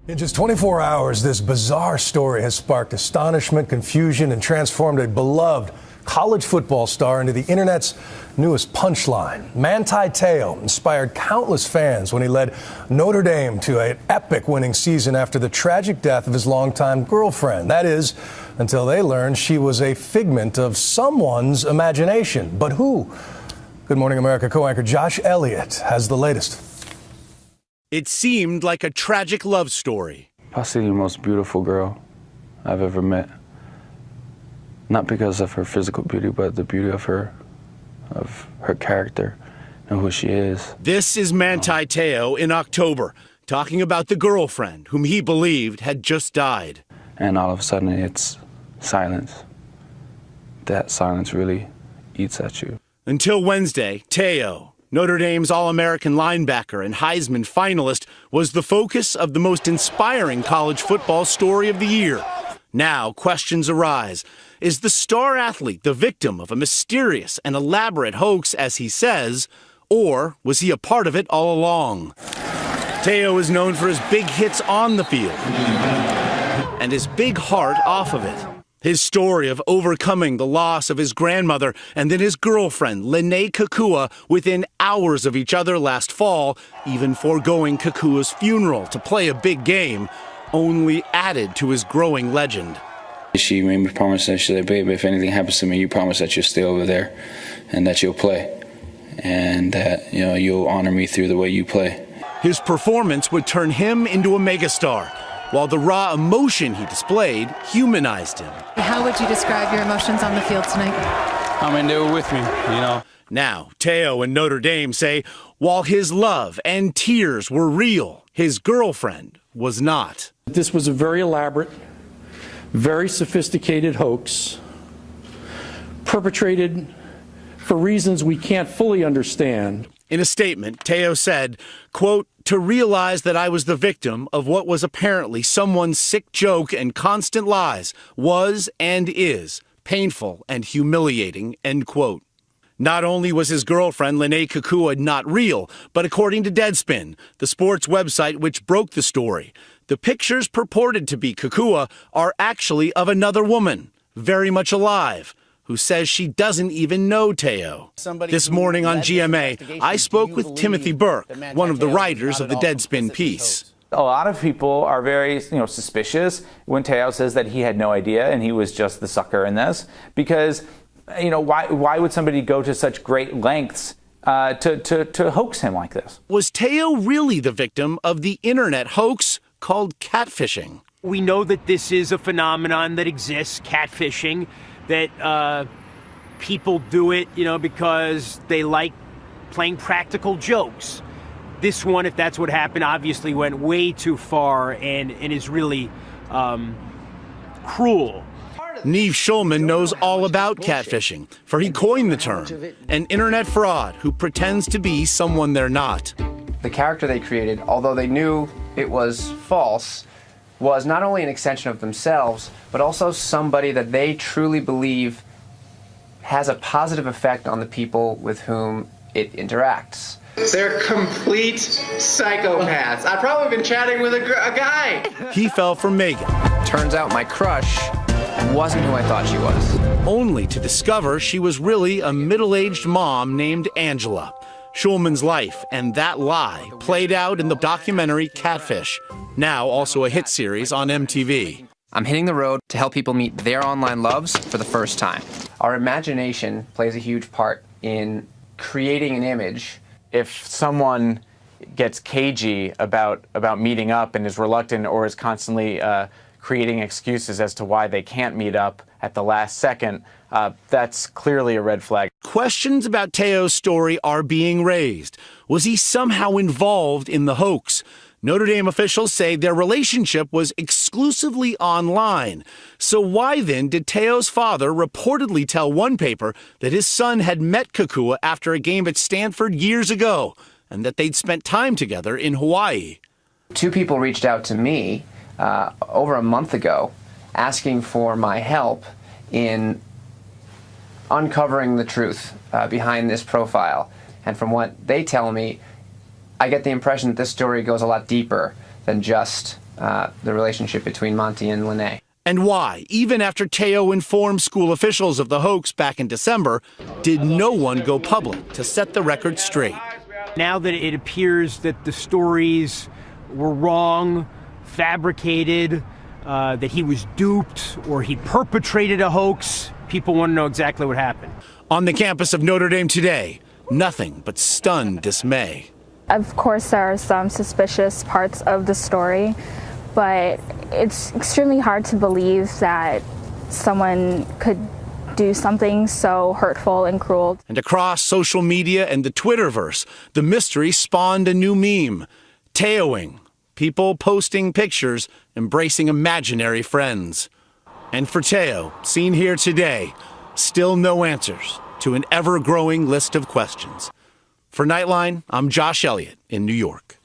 In just 24 hours, this bizarre story has sparked astonishment, confusion, and transformed a beloved college football star into the internet's newest punchline. Manti inspired countless fans when he led Notre Dame to an epic winning season after the tragic death of his longtime girlfriend. That is, until they learned she was a figment of someone's imagination. But who? Good Morning America co-anchor Josh Elliott has the latest. It seemed like a tragic love story. Possibly the most beautiful girl I've ever met. Not because of her physical beauty, but the beauty of her character and who she is. This is Manti in October, talking about the girlfriend whom he believed had just died. And all of a sudden it's silence. That silence really eats at you. Until Wednesday, Notre Dame's All-American linebacker and Heisman finalist, was the focus of the most inspiring college football story of the year. Now, questions arise. Is the star athlete the victim of a mysterious and elaborate hoax, as he says, or was he a part of it all along? Teo is known for his big hits on the field and his big heart off of it. His story of overcoming the loss of his grandmother and then his girlfriend, Lene Kekua, within hours of each other last fall, even foregoing Kekua's funeral to play a big game, only added to his growing legend. She made me promise that, she said, babe, if anything happens to me, you promise that you'll stay over there and that you'll play and that, you'll honor me through the way you play. His performance would turn him into a megastar, while the raw emotion he displayed humanized him. How would you describe your emotions on the field tonight? I mean, they were with me, Now, Teo and Notre Dame say while his love and tears were real, his girlfriend was not. This was a very elaborate, very sophisticated hoax perpetrated for reasons we can't fully understand. In a statement, Teo said, quote, to realize that I was the victim of what was apparently someone's sick joke and constant lies was and is painful and humiliating, end quote. Not only was his girlfriend, Lene Kekua, not real, but according to Deadspin, the sports website which broke the story, the pictures purported to be Kekua are actually of another woman, very much alive, who says she doesn't even know Teo. This morning on GMA, I spoke with Timothy Burke, one of the writers of the Deadspin piece. A lot of people are very, suspicious when Teo says that he had no idea and he was just the sucker in this, because, why would somebody go to such great lengths to hoax him like this? Was Teo really the victim of the internet hoax called catfishing? We know that this is a phenomenon that exists, catfishing, that people do it, because they like playing practical jokes. This one, if that's what happened, obviously went way too far and is really cruel. Neve Schulman knows all about catfishing, for he coined the term, an internet fraud who pretends to be someone they're not. The character they created, although they knew it was false, was not only an extension of themselves, but also somebody that they truly believe has a positive effect on the people with whom it interacts. They're complete psychopaths. I've probably been chatting with a guy. He fell for Megan. Turns out my crush wasn't who I thought she was. Only to discover she was really a middle-aged mom named Angela. Schulman's life and that lie played out in the documentary Catfish, now also a hit series on MTV. I'm hitting the road to help people meet their online loves for the first time. Our imagination plays a huge part in creating an image. If someone gets cagey about meeting up and is reluctant or is constantly creating excuses as to why they can't meet up at the last second, that's clearly a red flag. Questions about Teo's story are being raised. Was he somehow involved in the hoax? Notre Dame officials say their relationship was exclusively online. So why then did Teo's father reportedly tell one paper that his son had met Kekua after a game at Stanford years ago and that they'd spent time together in Hawaii? Two people reached out to me over a month ago asking for my help in uncovering the truth behind this profile. And from what they tell me, I get the impression that this story goes a lot deeper than just the relationship between Manti and Lene. And why, even after Teo informed school officials of the hoax back in December, did no one go public to set the record straight? Now that it appears that the stories were wrong, fabricated, that he was duped or he perpetrated a hoax, people want to know exactly what happened. On the campus of Notre Dame today, nothing but stunned dismay. Of course, there are some suspicious parts of the story, but it's extremely hard to believe that someone could do something so hurtful and cruel. And across social media and the Twitterverse, the mystery spawned a new meme, Teoing, people posting pictures, embracing imaginary friends. And for Teo, seen here today, still no answers to an ever-growing list of questions. For Nightline, I'm Josh Elliott in New York.